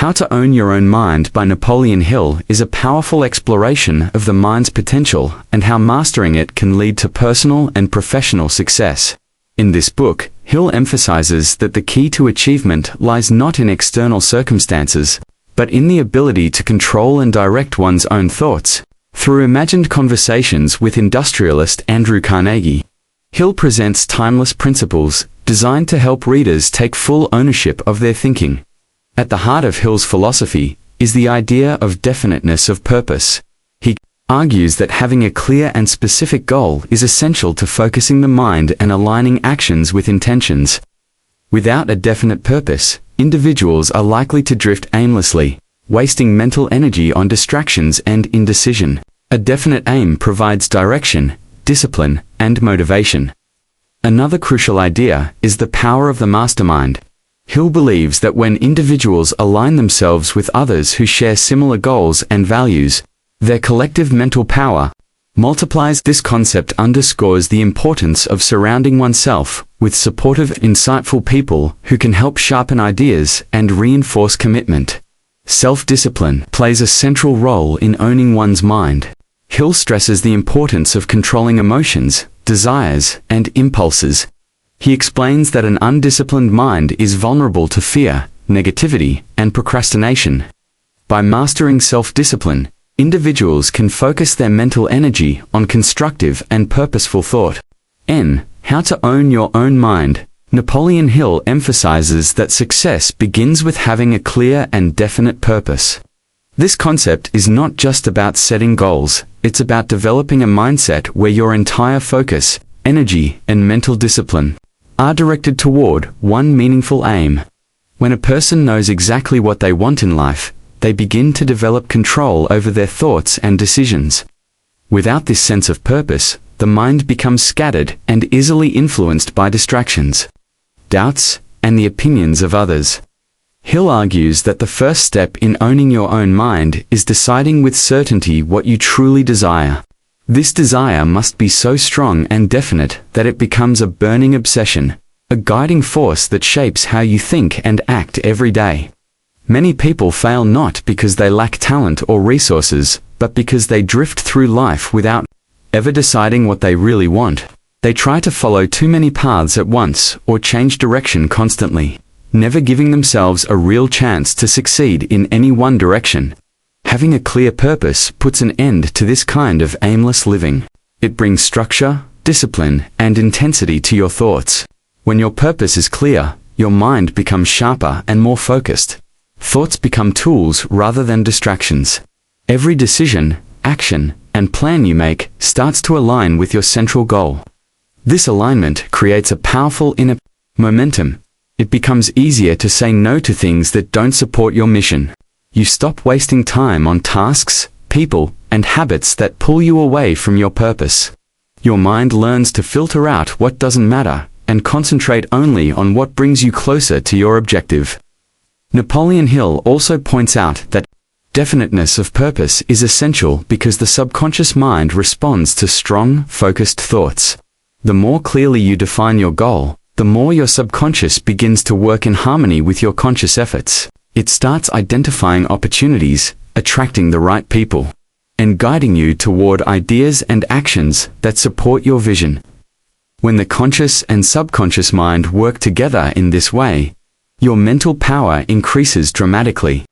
How to Own Your Own Mind by Napoleon Hill is a powerful exploration of the mind's potential and how mastering it can lead to personal and professional success. In this book, Hill emphasizes that the key to achievement lies not in external circumstances, but in the ability to control and direct one's own thoughts. Through imagined conversations with industrialist Andrew Carnegie, Hill presents timeless principles designed to help readers take full ownership of their thinking. At the heart of Hill's philosophy is the idea of definiteness of purpose. He argues that having a clear and specific goal is essential to focusing the mind and aligning actions with intentions. Without a definite purpose, individuals are likely to drift aimlessly, wasting mental energy on distractions and indecision. A definite aim provides direction, discipline, and motivation. Another crucial idea is the power of the mastermind. Hill believes that when individuals align themselves with others who share similar goals and values, their collective mental power multiplies. This concept underscores the importance of surrounding oneself with supportive, insightful people who can help sharpen ideas and reinforce commitment. Self-discipline plays a central role in owning one's mind. Hill stresses the importance of controlling emotions, desires, and impulses. He explains that an undisciplined mind is vulnerable to fear, negativity, and procrastination. By mastering self-discipline, individuals can focus their mental energy on constructive and purposeful thought. How to Own Your Own Mind. Napoleon Hill emphasizes that success begins with having a clear and definite purpose. This concept is not just about setting goals, it's about developing a mindset where your entire focus, energy, and mental discipline are directed toward one meaningful aim. When a person knows exactly what they want in life, they begin to develop control over their thoughts and decisions. Without this sense of purpose, the mind becomes scattered and easily influenced by distractions, doubts, and the opinions of others. Hill argues that the first step in owning your own mind is deciding with certainty what you truly desire. This desire must be so strong and definite that it becomes a burning obsession, a guiding force that shapes how you think and act every day. Many people fail not because they lack talent or resources, but because they drift through life without ever deciding what they really want. They try to follow too many paths at once or change direction constantly, never giving themselves a real chance to succeed in any one direction. Having a clear purpose puts an end to this kind of aimless living. It brings structure, discipline, and intensity to your thoughts. When your purpose is clear, your mind becomes sharper and more focused. Thoughts become tools rather than distractions. Every decision, action, and plan you make starts to align with your central goal. This alignment creates a powerful inner momentum. It becomes easier to say no to things that don't support your mission. You stop wasting time on tasks, people, and habits that pull you away from your purpose. Your mind learns to filter out what doesn't matter and concentrate only on what brings you closer to your objective. Napoleon Hill also points out that definiteness of purpose is essential because the subconscious mind responds to strong, focused thoughts. The more clearly you define your goal, the more your subconscious begins to work in harmony with your conscious efforts. It starts identifying opportunities, attracting the right people, and guiding you toward ideas and actions that support your vision. When the conscious and subconscious mind work together in this way, your mental power increases dramatically.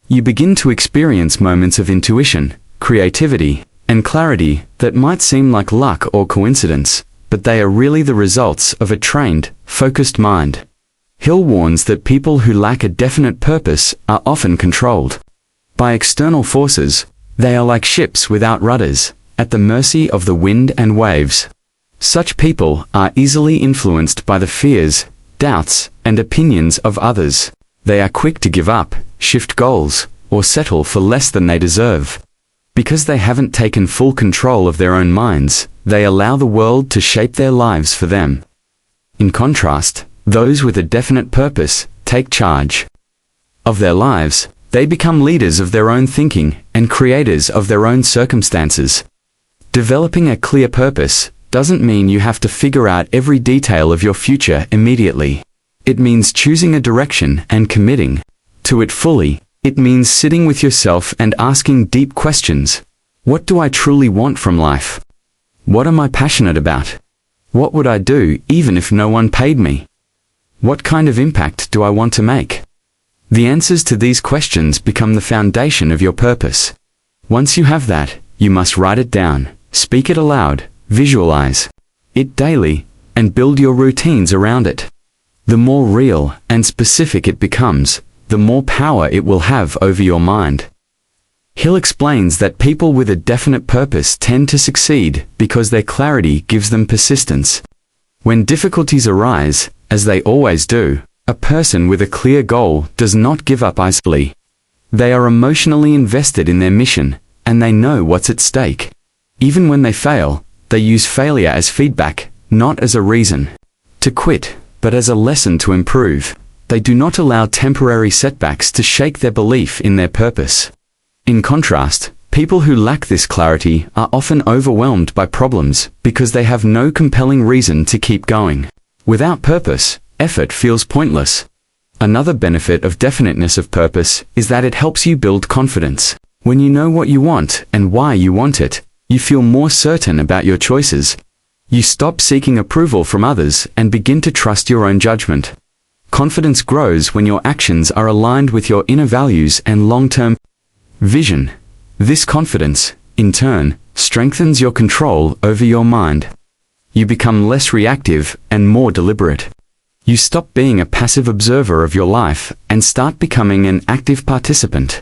You begin to experience moments of intuition, creativity, and clarity that might seem like luck or coincidence, but they are really the results of a trained, focused mind. Hill warns that people who lack a definite purpose are often controlled by external forces. They are like ships without rudders, at the mercy of the wind and waves. Such people are easily influenced by the fears, doubts, and opinions of others. They are quick to give up, shift goals, or settle for less than they deserve. Because they haven't taken full control of their own minds, they allow the world to shape their lives for them. In contrast, those with a definite purpose take charge of their lives. They become leaders of their own thinking and creators of their own circumstances. Developing a clear purpose doesn't mean you have to figure out every detail of your future immediately. It means choosing a direction and committing to it fully, It means sitting with yourself and asking deep questions. What do I truly want from life? What am I passionate about? What would I do even if no one paid me? What kind of impact do I want to make? The answers to these questions become the foundation of your purpose. Once you have that, you must write it down, speak it aloud, visualize it daily, and build your routines around it. The more real and specific it becomes, the more power it will have over your mind. Hill explains that people with a definite purpose tend to succeed because their clarity gives them persistence. When difficulties arise, as they always do, a person with a clear goal does not give up easily. They are emotionally invested in their mission, and they know what's at stake. Even when they fail, they use failure as feedback, not as a reason to quit, but as a lesson to improve. They do not allow temporary setbacks to shake their belief in their purpose. In contrast, people who lack this clarity are often overwhelmed by problems because they have no compelling reason to keep going. Without purpose, effort feels pointless. Another benefit of definiteness of purpose is that it helps you build confidence. When you know what you want and why you want it, you feel more certain about your choices. You stop seeking approval from others and begin to trust your own judgment. Confidence grows when your actions are aligned with your inner values and long-term vision. This confidence, in turn, strengthens your control over your mind. You become less reactive and more deliberate. You stop being a passive observer of your life and start becoming an active participant.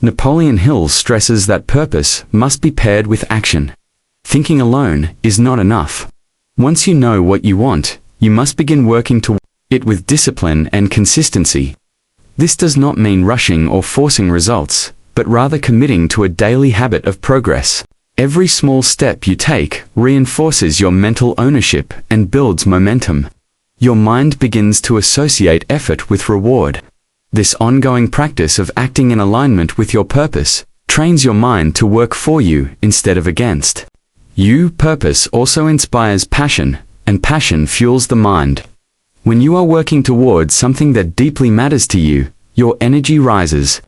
Napoleon Hill stresses that purpose must be paired with action. Thinking alone is not enough. Once you know what you want, you must begin working toward it with discipline and consistency. This does not mean rushing or forcing results, but rather committing to a daily habit of progress. Every small step you take reinforces your mental ownership and builds momentum. Your mind begins to associate effort with reward. This ongoing practice of acting in alignment with your purpose trains your mind to work for you instead of against you. Purpose also inspires passion, and passion fuels the mind. When you are working towards something that deeply matters to you, your energy rises.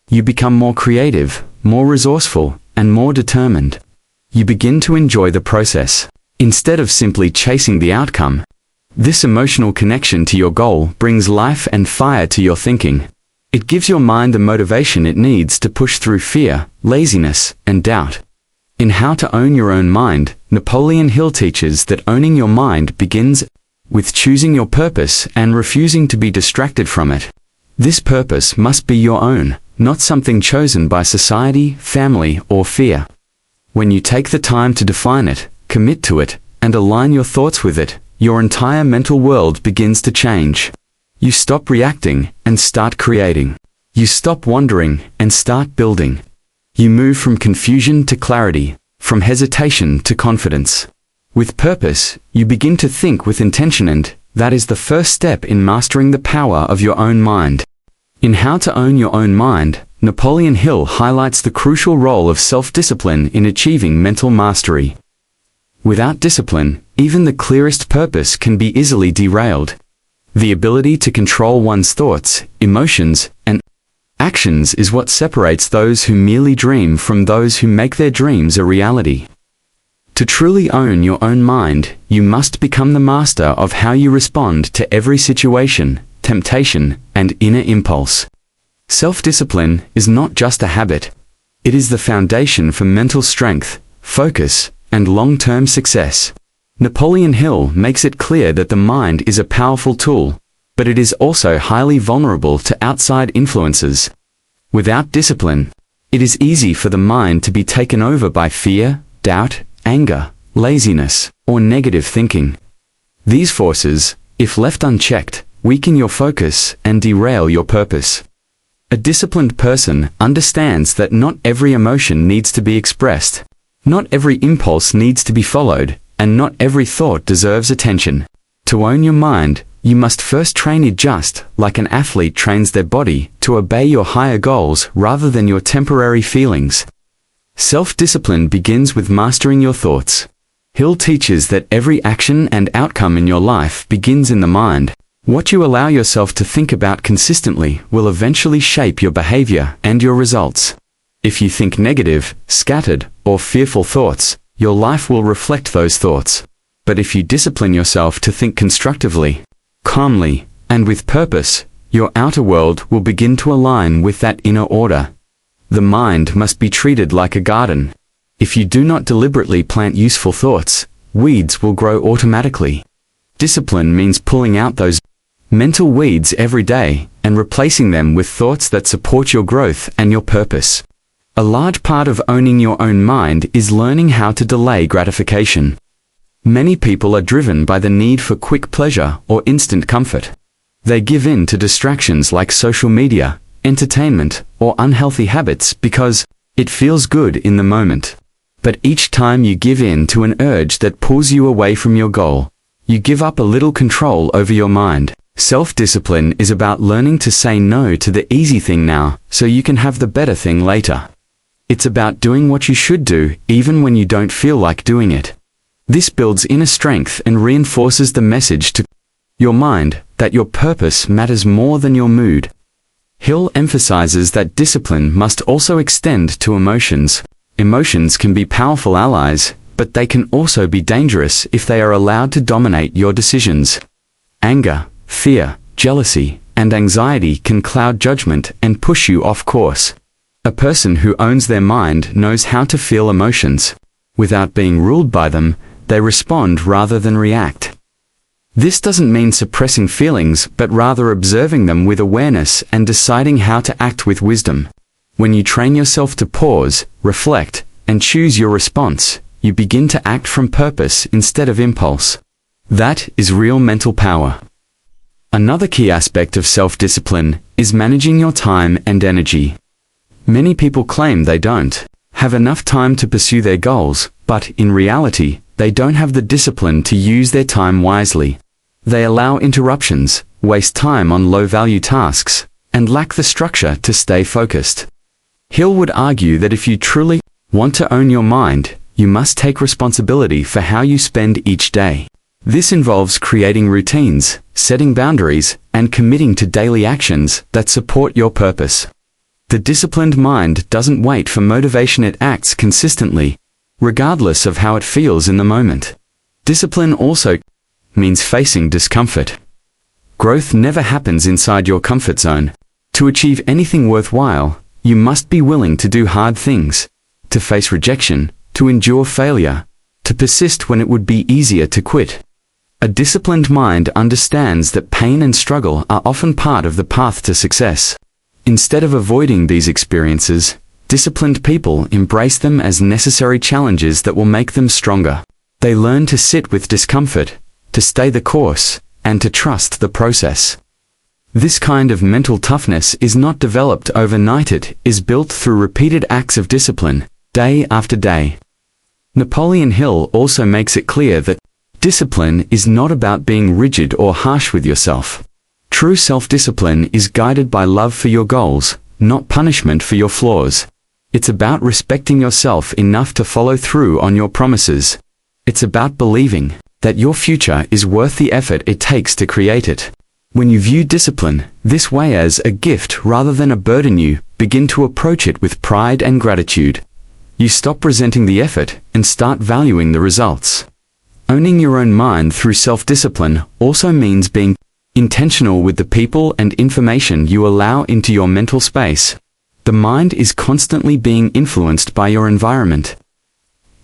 You become more creative, more resourceful, and more determined. You begin to enjoy the process, instead of simply chasing the outcome. This emotional connection to your goal brings life and fire to your thinking. It gives your mind the motivation it needs to push through fear, laziness, and doubt. In How to Own Your Own Mind, Napoleon Hill teaches that owning your mind begins with choosing your purpose and refusing to be distracted from it. This purpose must be your own, not something chosen by society, family, or fear. When you take the time to define it, commit to it, and align your thoughts with it, your entire mental world begins to change. You stop reacting and start creating. You stop wondering and start building. You move from confusion to clarity, from hesitation to confidence. With purpose, you begin to think with intention, and that is the first step in mastering the power of your own mind. In How to Own Your Own Mind, Napoleon Hill highlights the crucial role of self-discipline in achieving mental mastery. Without discipline, even the clearest purpose can be easily derailed. The ability to control one's thoughts, emotions, and actions is what separates those who merely dream from those who make their dreams a reality. To truly own your own mind, you must become the master of how you respond to every situation, temptation, and inner impulse. Self-discipline is not just a habit. It is the foundation for mental strength, focus, and long-term success. Napoleon Hill makes it clear that the mind is a powerful tool, but it is also highly vulnerable to outside influences. Without discipline, it is easy for the mind to be taken over by fear, doubt, anger, laziness, or negative thinking. These forces, if left unchecked, weaken your focus and derail your purpose. A disciplined person understands that not every emotion needs to be expressed, not every impulse needs to be followed, and not every thought deserves attention. To own your mind, you must first train it just like an athlete trains their body to obey your higher goals rather than your temporary feelings. Self-discipline begins with mastering your thoughts. Hill teaches that every action and outcome in your life begins in the mind. What you allow yourself to think about consistently will eventually shape your behavior and your results. If you think negative, scattered, or fearful thoughts, your life will reflect those thoughts. But if you discipline yourself to think constructively, calmly, and with purpose, your outer world will begin to align with that inner order. The mind must be treated like a garden. If you do not deliberately plant useful thoughts, weeds will grow automatically. Discipline means pulling out those mental weeds every day and replacing them with thoughts that support your growth and your purpose. A large part of owning your own mind is learning how to delay gratification. Many people are driven by the need for quick pleasure or instant comfort. They give in to distractions like social media, entertainment, or unhealthy habits because it feels good in the moment. But each time you give in to an urge that pulls you away from your goal, you give up a little control over your mind. Self-discipline is about learning to say no to the easy thing now so you can have the better thing later. It's about doing what you should do even when you don't feel like doing it. This builds inner strength and reinforces the message to your mind that your purpose matters more than your mood. Hill emphasizes that discipline must also extend to emotions. Emotions can be powerful allies, but they can also be dangerous if they are allowed to dominate your decisions. Anger, fear, jealousy, and anxiety can cloud judgment and push you off course. A person who owns their mind knows how to feel emotions. Without being ruled by them, they respond rather than react. This doesn't mean suppressing feelings, but rather observing them with awareness and deciding how to act with wisdom. When you train yourself to pause, reflect, and choose your response, you begin to act from purpose instead of impulse. That is real mental power. Another key aspect of self-discipline is managing your time and energy. Many people claim they don't have enough time to pursue their goals, but in reality, they don't have the discipline to use their time wisely. They allow interruptions, waste time on low-value tasks, and lack the structure to stay focused. Hill would argue that if you truly want to own your mind, you must take responsibility for how you spend each day. This involves creating routines, setting boundaries, and committing to daily actions that support your purpose. The disciplined mind doesn't wait for motivation, it acts consistently, regardless of how it feels in the moment. Discipline also means facing discomfort. Growth never happens inside your comfort zone. To achieve anything worthwhile, you must be willing to do hard things, to face rejection, to endure failure, to persist when it would be easier to quit. A disciplined mind understands that pain and struggle are often part of the path to success. Instead of avoiding these experiences, disciplined people embrace them as necessary challenges that will make them stronger. They learn to sit with discomfort, to stay the course, and to trust the process. This kind of mental toughness is not developed overnight, it is built through repeated acts of discipline, day after day. Napoleon Hill also makes it clear that discipline is not about being rigid or harsh with yourself. True self-discipline is guided by love for your goals, not punishment for your flaws. It's about respecting yourself enough to follow through on your promises. It's about believing that your future is worth the effort it takes to create it. When you view discipline this way as a gift rather than a burden, you begin to approach it with pride and gratitude. You stop resenting the effort and start valuing the results. Owning your own mind through self-discipline also means being intentional with the people and information you allow into your mental space. The mind is constantly being influenced by your environment.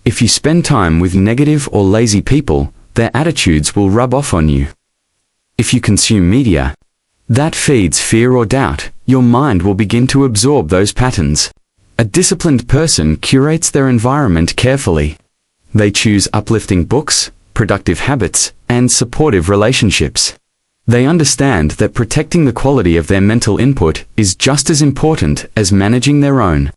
If you spend time with negative or lazy people, their attitudes will rub off on you. If you consume media that feeds fear or doubt, your mind will begin to absorb those patterns. A disciplined person curates their environment carefully. They choose uplifting books, productive habits, and supportive relationships. They understand that protecting the quality of their mental input is just as important as managing their own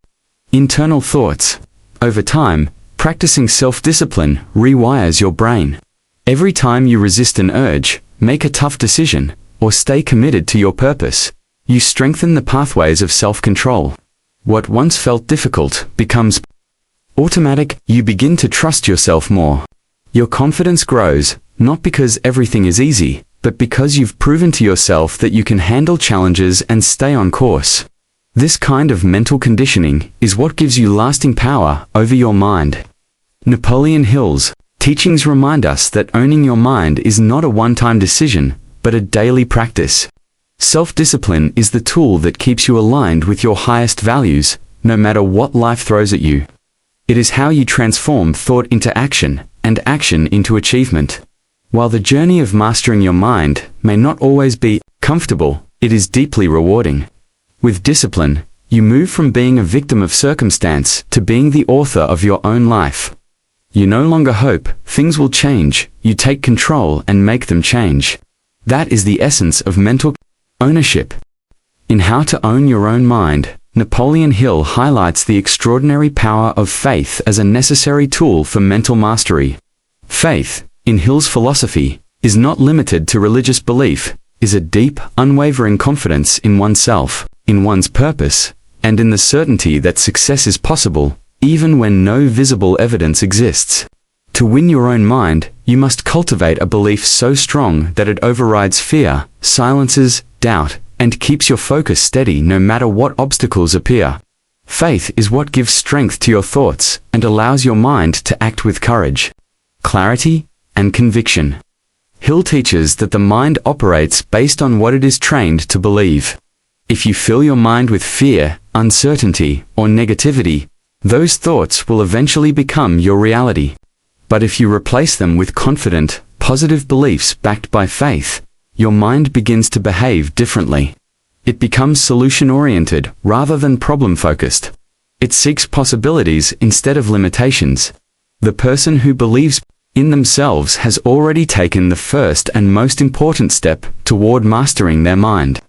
internal thoughts. Over time, practicing self-discipline rewires your brain. Every time you resist an urge, make a tough decision, or stay committed to your purpose, you strengthen the pathways of self-control. What once felt difficult becomes automatic. You begin to trust yourself more. Your confidence grows, not because everything is easy, but because you've proven to yourself that you can handle challenges and stay on course. This kind of mental conditioning is what gives you lasting power over your mind. Napoleon Hill's teachings remind us that owning your mind is not a one-time decision, but a daily practice. Self-discipline is the tool that keeps you aligned with your highest values, no matter what life throws at you. It is how you transform thought into action, and action into achievement. While the journey of mastering your mind may not always be comfortable, it is deeply rewarding. With discipline, you move from being a victim of circumstance to being the author of your own life. You no longer hope things will change, you take control and make them change. That is the essence of mental ownership. In How to Own Your Own Mind, Napoleon Hill highlights the extraordinary power of faith as a necessary tool for mental mastery. Faith, in Hill's philosophy, is not limited to religious belief, is a deep, unwavering confidence in oneself, in one's purpose, and in the certainty that success is possible, even when no visible evidence exists. To win your own mind, you must cultivate a belief so strong that it overrides fear, silences doubt, and keeps your focus steady no matter what obstacles appear. Faith is what gives strength to your thoughts and allows your mind to act with courage, clarity, and conviction. Hill teaches that the mind operates based on what it is trained to believe. If you fill your mind with fear, uncertainty, or negativity, those thoughts will eventually become your reality. But if you replace them with confident, positive beliefs backed by faith, your mind begins to behave differently. It becomes solution-oriented rather than problem-focused. It seeks possibilities instead of limitations. The person who believes in themselves has already taken the first and most important step toward mastering their mind.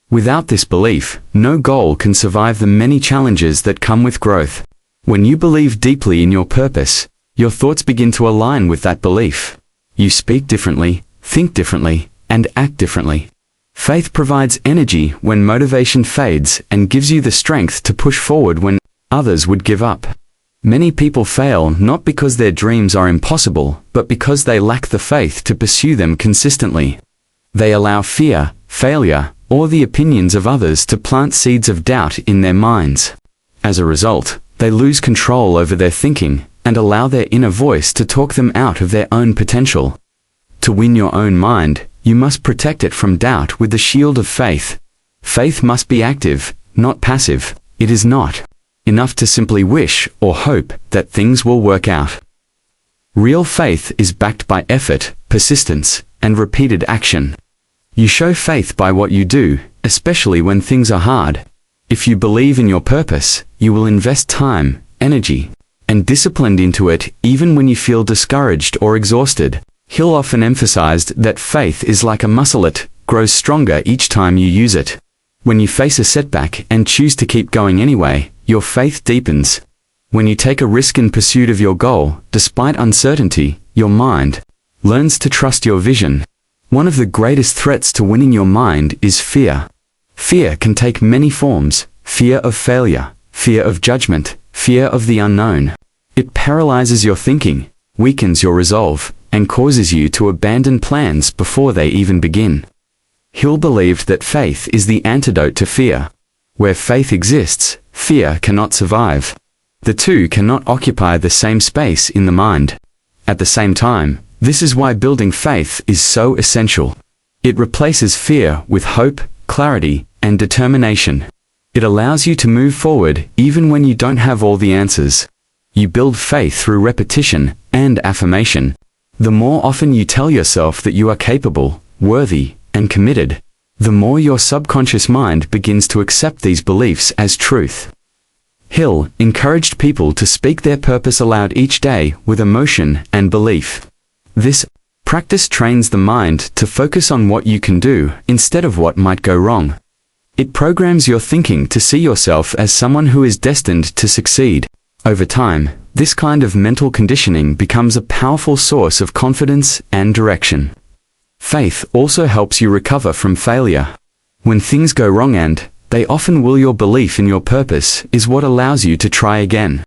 Without this belief, no goal can survive the many challenges that come with growth. When you believe deeply in your purpose, your thoughts begin to align with that belief. You speak differently, think differently, and act differently. Faith provides energy when motivation fades and gives you the strength to push forward when others would give up. Many people fail not because their dreams are impossible, but because they lack the faith to pursue them consistently. They allow fear, failure, or the opinions of others to plant seeds of doubt in their minds. As a result, they lose control over their thinking and allow their inner voice to talk them out of their own potential. To win your own mind, you must protect it from doubt with the shield of faith. Faith must be active, not passive. It is not enough to simply wish or hope that things will work out. Real faith is backed by effort, persistence, and repeated action. You show faith by what you do, especially when things are hard. If you believe in your purpose, you will invest time, energy, and discipline into it even when you feel discouraged or exhausted. Hill often emphasized that faith is like a muscle. It grows stronger each time you use it. When you face a setback and choose to keep going anyway, your faith deepens. When you take a risk in pursuit of your goal, despite uncertainty, your mind learns to trust your vision. One of the greatest threats to winning your mind is fear. Fear can take many forms: fear of failure, fear of judgment, fear of the unknown. It paralyzes your thinking, weakens your resolve, and causes you to abandon plans before they even begin. Hill believed that faith is the antidote to fear. Where faith exists, fear cannot survive. The two cannot occupy the same space in the mind. At the same time, this is why building faith is so essential. It replaces fear with hope, clarity, and determination. It allows you to move forward even when you don't have all the answers. You build faith through repetition and affirmation. The more often you tell yourself that you are capable, worthy, and committed, the more your subconscious mind begins to accept these beliefs as truth. Hill encouraged people to speak their purpose aloud each day with emotion and belief. This practice trains the mind to focus on what you can do instead of what might go wrong. It programs your thinking to see yourself as someone who is destined to succeed. Over time, this kind of mental conditioning becomes a powerful source of confidence and direction. Faith also helps you recover from failure. When things go wrong, and they often will, your belief in your purpose is what allows you to try again.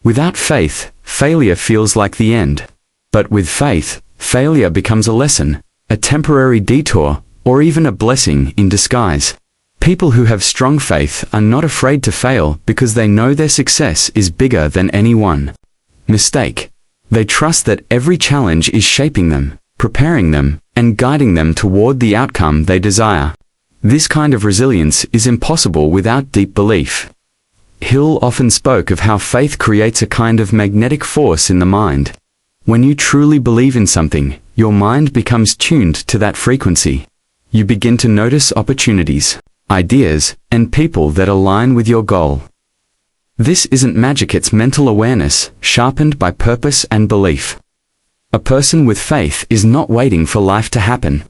Without faith, failure feels like the end. But with faith, failure becomes a lesson, a temporary detour, or even a blessing in disguise. People who have strong faith are not afraid to fail because they know their success is bigger than any one mistake. They trust that every challenge is shaping them, preparing them, and guiding them toward the outcome they desire. This kind of resilience is impossible without deep belief. Hill often spoke of how faith creates a kind of magnetic force in the mind. When you truly believe in something, your mind becomes tuned to that frequency. You begin to notice opportunities, ideas, and people that align with your goal. This isn't magic, it's mental awareness, sharpened by purpose and belief. A person with faith is not waiting for life to happen.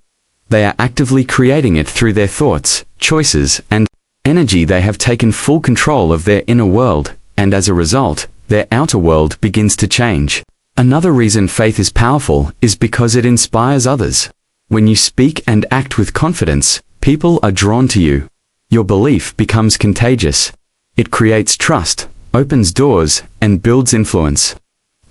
They are actively creating it through their thoughts, choices, and energy. They have taken full control of their inner world, and as a result, their outer world begins to change. Another reason faith is powerful is because it inspires others. When you speak and act with confidence, people are drawn to you. Your belief becomes contagious. It creates trust, opens doors, and builds influence.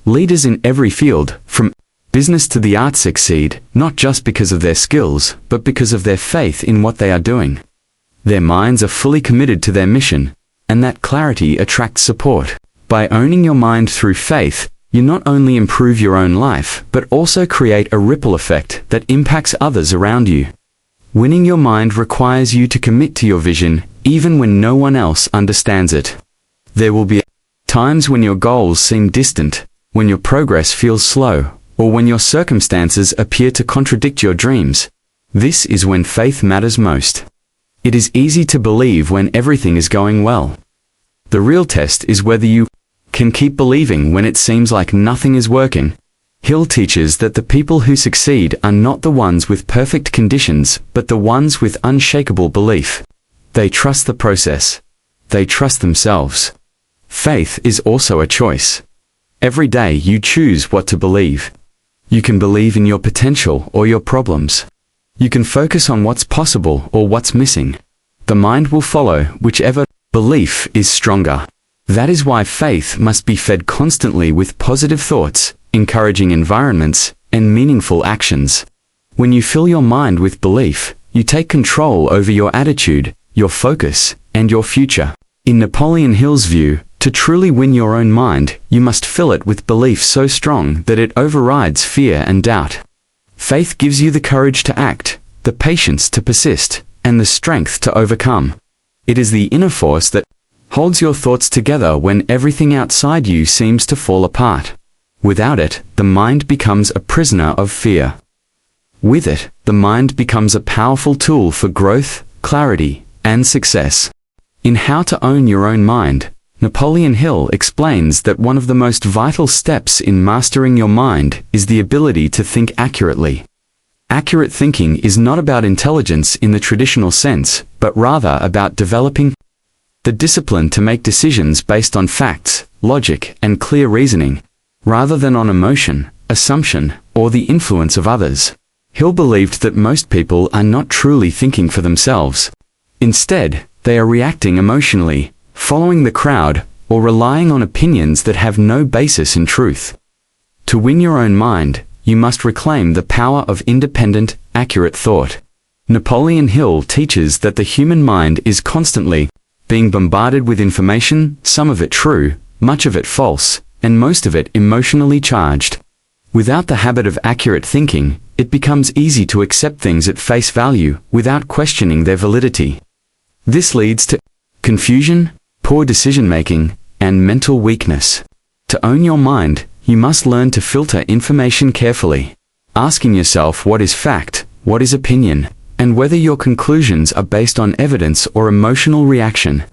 Leaders in every field, from business to the arts, succeed, not just because of their skills, but because of their faith in what they are doing. Their minds are fully committed to their mission, and that clarity attracts support. By owning your mind through faith, you not only improve your own life, but also create a ripple effect that impacts others around you. Winning your mind requires you to commit to your vision, even when no one else understands it. There will be times when your goals seem distant, when your progress feels slow, or when your circumstances appear to contradict your dreams. This is when faith matters most. It is easy to believe when everything is going well. The real test is whether you can keep believing when it seems like nothing is working. Hill teaches that the people who succeed are not the ones with perfect conditions, but the ones with unshakable belief. They trust the process. They trust themselves. Faith is also a choice. Every day you choose what to believe. You can believe in your potential or your problems. You can focus on what's possible or what's missing. The mind will follow whichever belief is stronger. That is why faith must be fed constantly with positive thoughts, encouraging environments, and meaningful actions. When you fill your mind with belief, you take control over your attitude, your focus, and your future. In Napoleon Hill's view, to truly win your own mind, you must fill it with belief so strong that it overrides fear and doubt. Faith gives you the courage to act, the patience to persist, and the strength to overcome. It is the inner force that holds your thoughts together when everything outside you seems to fall apart. Without it, the mind becomes a prisoner of fear. With it, the mind becomes a powerful tool for growth, clarity, and success. In How to Own Your Own Mind, Napoleon Hill explains that one of the most vital steps in mastering your mind is the ability to think accurately. Accurate thinking is not about intelligence in the traditional sense, but rather about developing the discipline to make decisions based on facts, logic, and clear reasoning, rather than on emotion, assumption, or the influence of others. Hill believed that most people are not truly thinking for themselves. Instead, they are reacting emotionally, following the crowd, or relying on opinions that have no basis in truth. To win your own mind, you must reclaim the power of independent, accurate thought. Napoleon Hill teaches that the human mind is constantly being bombarded with information, some of it true, much of it false, and most of it emotionally charged. Without the habit of accurate thinking, it becomes easy to accept things at face value without questioning their validity. This leads to confusion, poor decision-making, and mental weakness. To own your mind, you must learn to filter information carefully, asking yourself what is fact, what is opinion, and whether your conclusions are based on evidence or emotional reaction.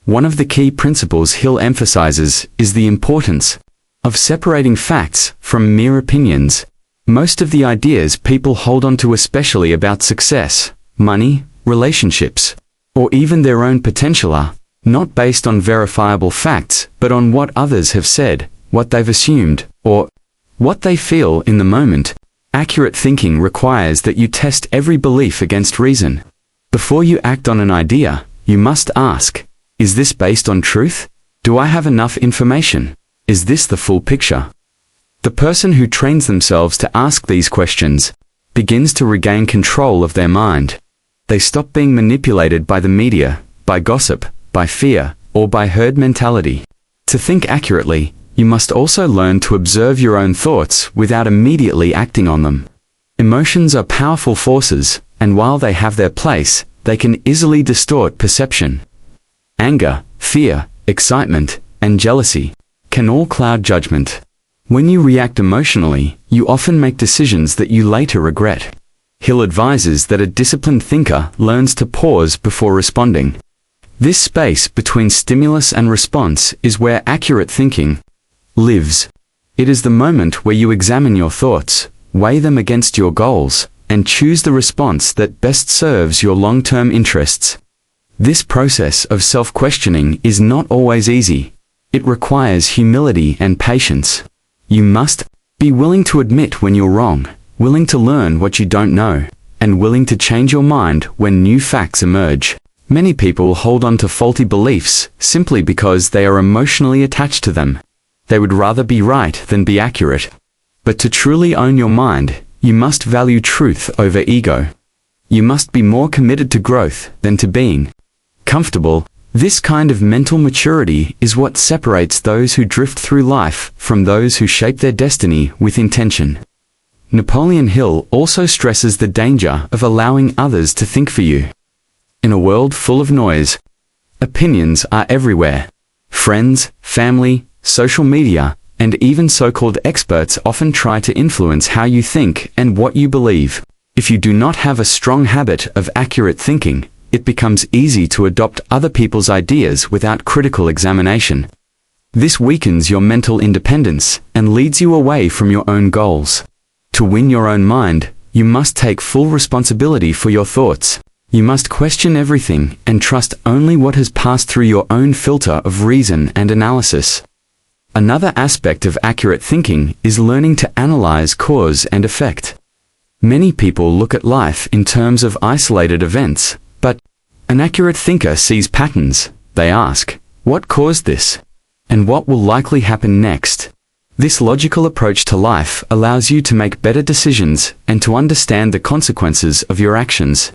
One of the key principles Hill emphasizes is the importance of separating facts from mere opinions. Most of the ideas people hold on to, especially about success, money, relationships, or even their own potential, are not based on verifiable facts, but on what others have said, what they've assumed, or what they feel in the moment. Accurate thinking requires that you test every belief against reason. Before you act on an idea, you must ask, is this based on truth? Do I have enough information? Is this the full picture? The person who trains themselves to ask these questions begins to regain control of their mind. They stop being manipulated by the media, by gossip, by fear, or by herd mentality. To think accurately, you must also learn to observe your own thoughts without immediately acting on them. Emotions are powerful forces, and while they have their place, they can easily distort perception. Anger, fear, excitement, and jealousy can all cloud judgment. When you react emotionally, you often make decisions that you later regret. Hill advises that a disciplined thinker learns to pause before responding. This space between stimulus and response is where accurate thinking lives. It is the moment where you examine your thoughts, weigh them against your goals, and choose the response that best serves your long-term interests. This process of self-questioning is not always easy. It requires humility and patience. You must be willing to admit when you're wrong, willing to learn what you don't know, and willing to change your mind when new facts emerge. Many people hold on to faulty beliefs simply because they are emotionally attached to them. They would rather be right than be accurate. But to truly own your mind, you must value truth over ego. You must be more committed to growth than to being comfortable. This kind of mental maturity is what separates those who drift through life from those who shape their destiny with intention. Napoleon Hill also stresses the danger of allowing others to think for you. In a world full of noise, opinions are everywhere. Friends, family, social media, and even so-called experts often try to influence how you think and what you believe. If you do not have a strong habit of accurate thinking, it becomes easy to adopt other people's ideas without critical examination. This weakens your mental independence and leads you away from your own goals. To win your own mind, you must take full responsibility for your thoughts. You must question everything and trust only what has passed through your own filter of reason and analysis. Another aspect of accurate thinking is learning to analyze cause and effect. Many people look at life in terms of isolated events, but an accurate thinker sees patterns. They ask, what caused this? And what will likely happen next? This logical approach to life allows you to make better decisions and to understand the consequences of your actions.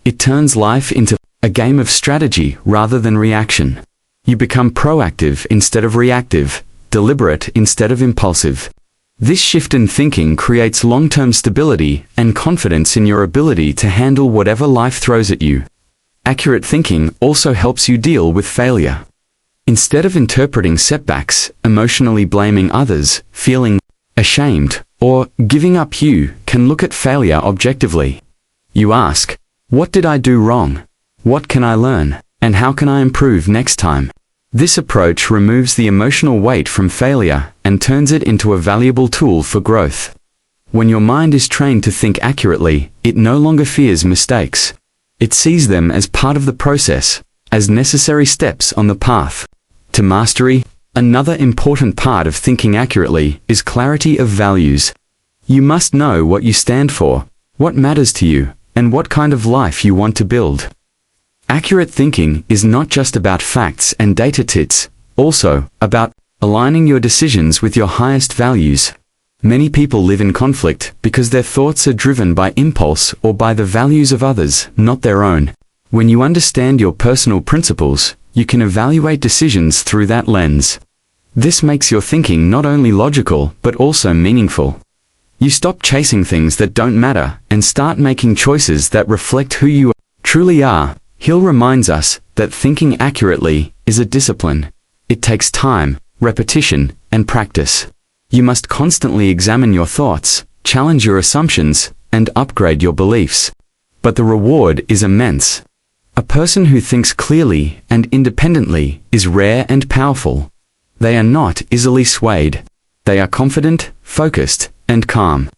It turns life into a game of strategy rather than reaction. You become proactive instead of reactive, deliberate instead of impulsive. This shift in thinking creates long-term stability and confidence in your ability to handle whatever life throws at you. Accurate thinking also helps you deal with failure. Instead of interpreting setbacks, emotionally blaming others, feeling ashamed, or giving up, you can look at failure objectively. You ask, what did I do wrong? What can I learn? And how can I improve next time? This approach removes the emotional weight from failure and turns it into a valuable tool for growth. When your mind is trained to think accurately, it no longer fears mistakes. It sees them as part of the process, as necessary steps on the path to mastery. Another important part of thinking accurately is clarity of values. You must know what you stand for, what matters to you, and what kind of life you want to build. Accurate thinking is not just about facts and data, it's also about aligning your decisions with your highest values. Many people live in conflict because their thoughts are driven by impulse or by the values of others, not their own. When you understand your personal principles, you can evaluate decisions through that lens. This makes your thinking not only logical but also meaningful. You stop chasing things that don't matter and start making choices that reflect who you truly are. Hill reminds us that thinking accurately is a discipline. It takes time, repetition, and practice. You must constantly examine your thoughts, challenge your assumptions, and upgrade your beliefs. But the reward is immense. A person who thinks clearly and independently is rare and powerful. They are not easily swayed. They are confident, focused, and calm.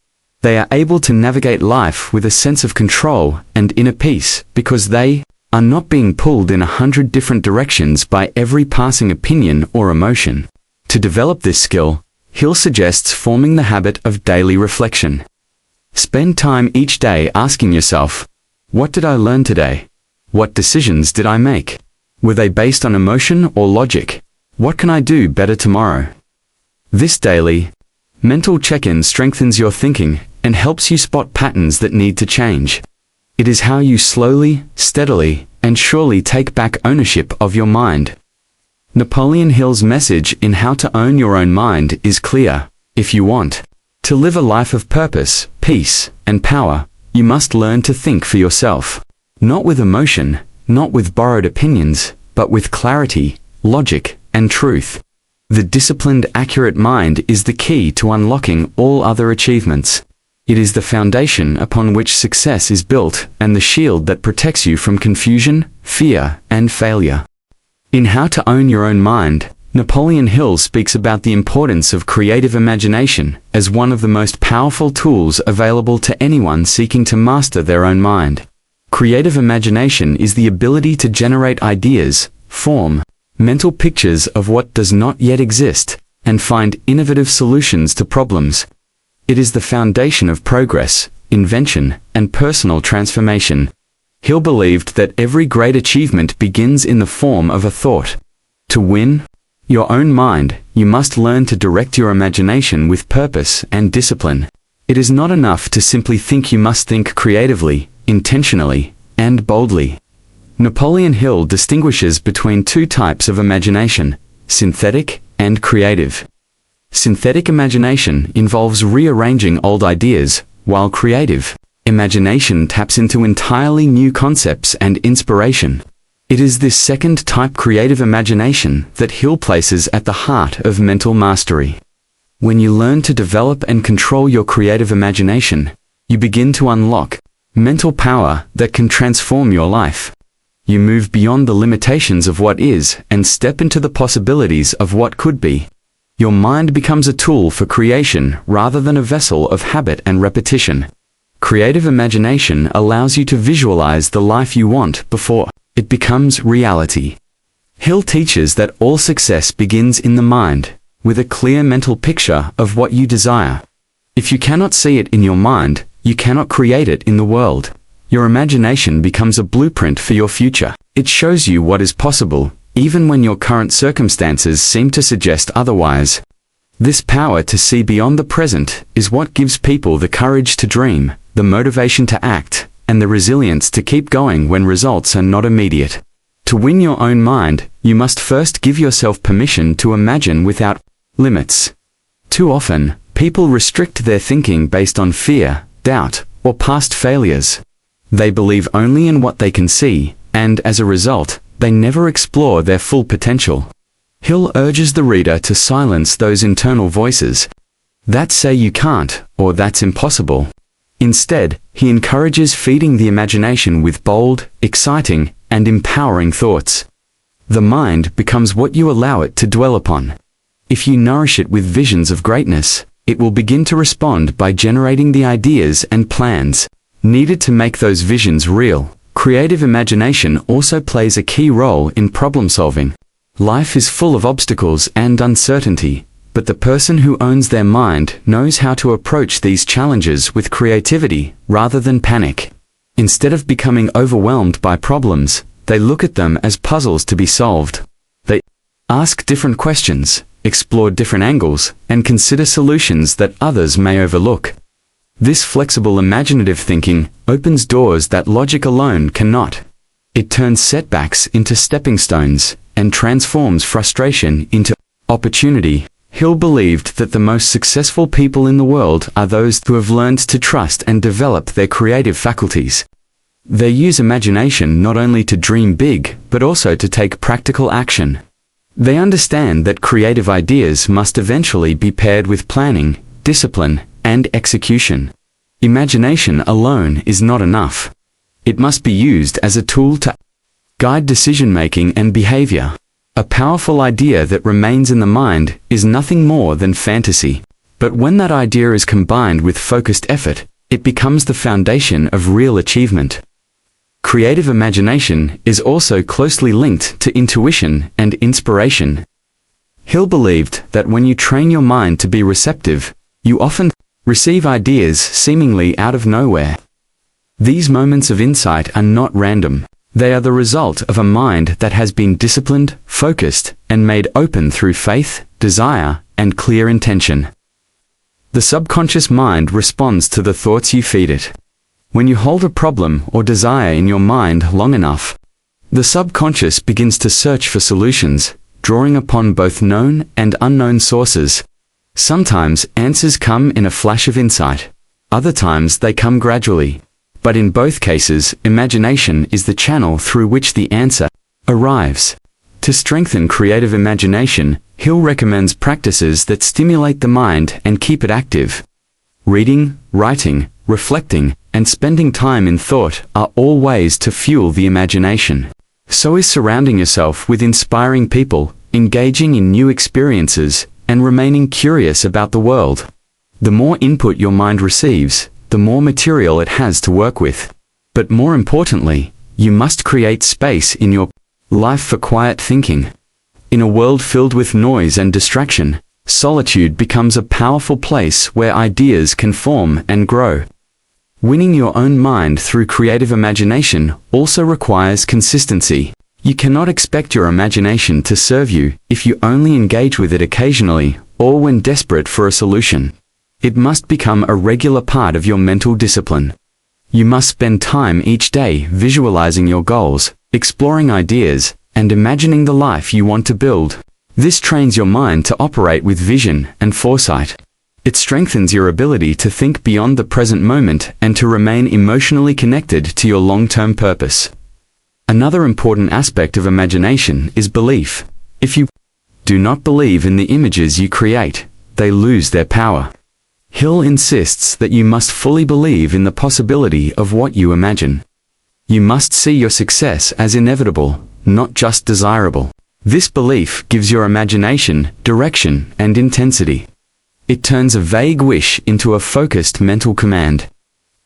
They are able to navigate life with a sense of control and inner peace because they are not being pulled in 100 different directions by every passing opinion or emotion. To develop this skill, Hill suggests forming the habit of daily reflection. Spend time each day asking yourself, what did I learn today? What decisions did I make? Were they based on emotion or logic? What can I do better tomorrow? This daily mental check-in strengthens your thinking and helps you spot patterns that need to change. It is how you slowly, steadily, and surely take back ownership of your mind. Napoleon Hill's message in How to Own Your Own Mind is clear. If you want to live a life of purpose, peace, and power, you must learn to think for yourself. Not with emotion, not with borrowed opinions, but with clarity, logic, and truth. The disciplined, accurate mind is the key to unlocking all other achievements. It is the foundation upon which success is built and the shield that protects you from confusion, fear, and failure. In How to Own Your Own Mind, Napoleon Hill speaks about the importance of creative imagination as one of the most powerful tools available to anyone seeking to master their own mind. Creative imagination is the ability to generate ideas, form mental pictures of what does not yet exist, and find innovative solutions to problems. It is the foundation of progress, invention, and personal transformation. Hill believed that every great achievement begins in the form of a thought. To win your own mind, you must learn to direct your imagination with purpose and discipline. It is not enough to simply think. You must think creatively, intentionally, and boldly. Napoleon Hill distinguishes between two types of imagination: synthetic and creative. Synthetic imagination involves rearranging old ideas, while creative imagination taps into entirely new concepts and inspiration. It is this second type, creative imagination, that Hill places at the heart of mental mastery. When you learn to develop and control your creative imagination, you begin to unlock mental power that can transform your life. You move beyond the limitations of what is and step into the possibilities of what could be. Your mind becomes a tool for creation rather than a vessel of habit and repetition. Creative imagination allows you to visualize the life you want before it becomes reality. Hill teaches that all success begins in the mind, with a clear mental picture of what you desire. If you cannot see it in your mind, you cannot create it in the world. Your imagination becomes a blueprint for your future. It shows you what is possible, even when your current circumstances seem to suggest otherwise. This power to see beyond the present is what gives people the courage to dream, the motivation to act, and the resilience to keep going when results are not immediate. To win your own mind, you must first give yourself permission to imagine without limits. Too often, people restrict their thinking based on fear, doubt, or past failures. They believe only in what they can see, and as a result, they never explore their full potential. Hill urges the reader to silence those internal voices that say you can't, or that's impossible. Instead, he encourages feeding the imagination with bold, exciting, and empowering thoughts. The mind becomes what you allow it to dwell upon. If you nourish it with visions of greatness, it will begin to respond by generating the ideas and plans needed to make those visions real. Creative imagination also plays a key role in problem solving. Life is full of obstacles and uncertainty, but the person who owns their mind knows how to approach these challenges with creativity rather than panic. Instead of becoming overwhelmed by problems, they look at them as puzzles to be solved. They ask different questions, explore different angles, and consider solutions that others may overlook. This flexible imaginative thinking opens doors that logic alone cannot. It turns setbacks into stepping stones and transforms frustration into opportunity. Hill believed that the most successful people in the world are those who have learned to trust and develop their creative faculties. They use imagination not only to dream big, but also to take practical action. They understand that creative ideas must eventually be paired with planning, discipline, and execution. Imagination alone is not enough. It must be used as a tool to guide decision-making and behavior. A powerful idea that remains in the mind is nothing more than fantasy. But when that idea is combined with focused effort, it becomes the foundation of real achievement. Creative imagination is also closely linked to intuition and inspiration. Hill believed that when you train your mind to be receptive, you often receive ideas seemingly out of nowhere. These moments of insight are not random. They are the result of a mind that has been disciplined, focused, and made open through faith, desire, and clear intention. The subconscious mind responds to the thoughts you feed it. When you hold a problem or desire in your mind long enough, the subconscious begins to search for solutions, drawing upon both known and unknown sources. Sometimes answers come in a flash of insight. Other times they come gradually. But in both cases, imagination is the channel through which the answer arrives. To strengthen creative imagination, Hill recommends practices that stimulate the mind and keep it active. Reading, writing, reflecting, and spending time in thought are all ways to fuel the imagination. So is surrounding yourself with inspiring people, engaging in new experiences, and remaining curious about the world. The more input your mind receives, the more material it has to work with. But more importantly, you must create space in your life for quiet thinking. In a world filled with noise and distraction, solitude becomes a powerful place where ideas can form and grow. Winning your own mind through creative imagination also requires consistency. You cannot expect your imagination to serve you if you only engage with it occasionally or when desperate for a solution. It must become a regular part of your mental discipline. You must spend time each day visualizing your goals, exploring ideas, and imagining the life you want to build. This trains your mind to operate with vision and foresight. It strengthens your ability to think beyond the present moment and to remain emotionally connected to your long-term purpose. Another important aspect of imagination is belief. If you do not believe in the images you create, they lose their power. Hill insists that you must fully believe in the possibility of what you imagine. You must see your success as inevitable, not just desirable. This belief gives your imagination direction and intensity. It turns a vague wish into a focused mental command.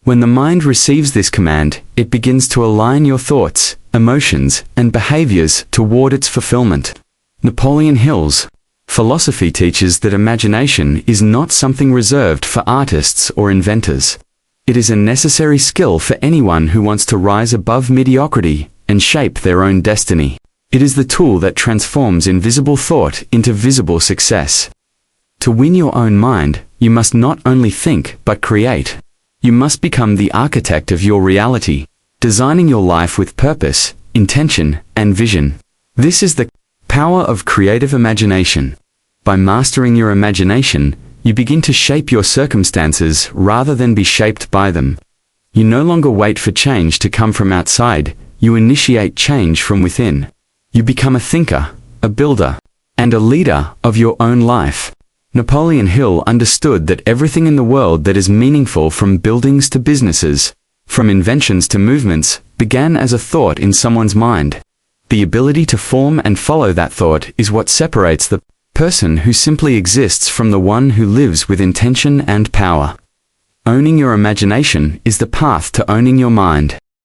When the mind receives this command, it begins to align your thoughts, emotions, and behaviors toward its fulfillment. Napoleon Hill's philosophy teaches that imagination is not something reserved for artists or inventors. It is a necessary skill for anyone who wants to rise above mediocrity and shape their own destiny. It is the tool that transforms invisible thought into visible success. To win your own mind, you must not only think but create. You must become the architect of your reality, designing your life with purpose, intention, and vision. This is the power of creative imagination. By mastering your imagination, you begin to shape your circumstances rather than be shaped by them. You no longer wait for change to come from outside, you initiate change from within. You become a thinker, a builder, and a leader of your own life. Napoleon Hill understood that everything in the world that is meaningful, from buildings to businesses, from inventions to movements, began as a thought in someone's mind. The ability to form and follow that thought is what separates the person who simply exists from the one who lives with intention and power. Owning your imagination is the path to owning your mind.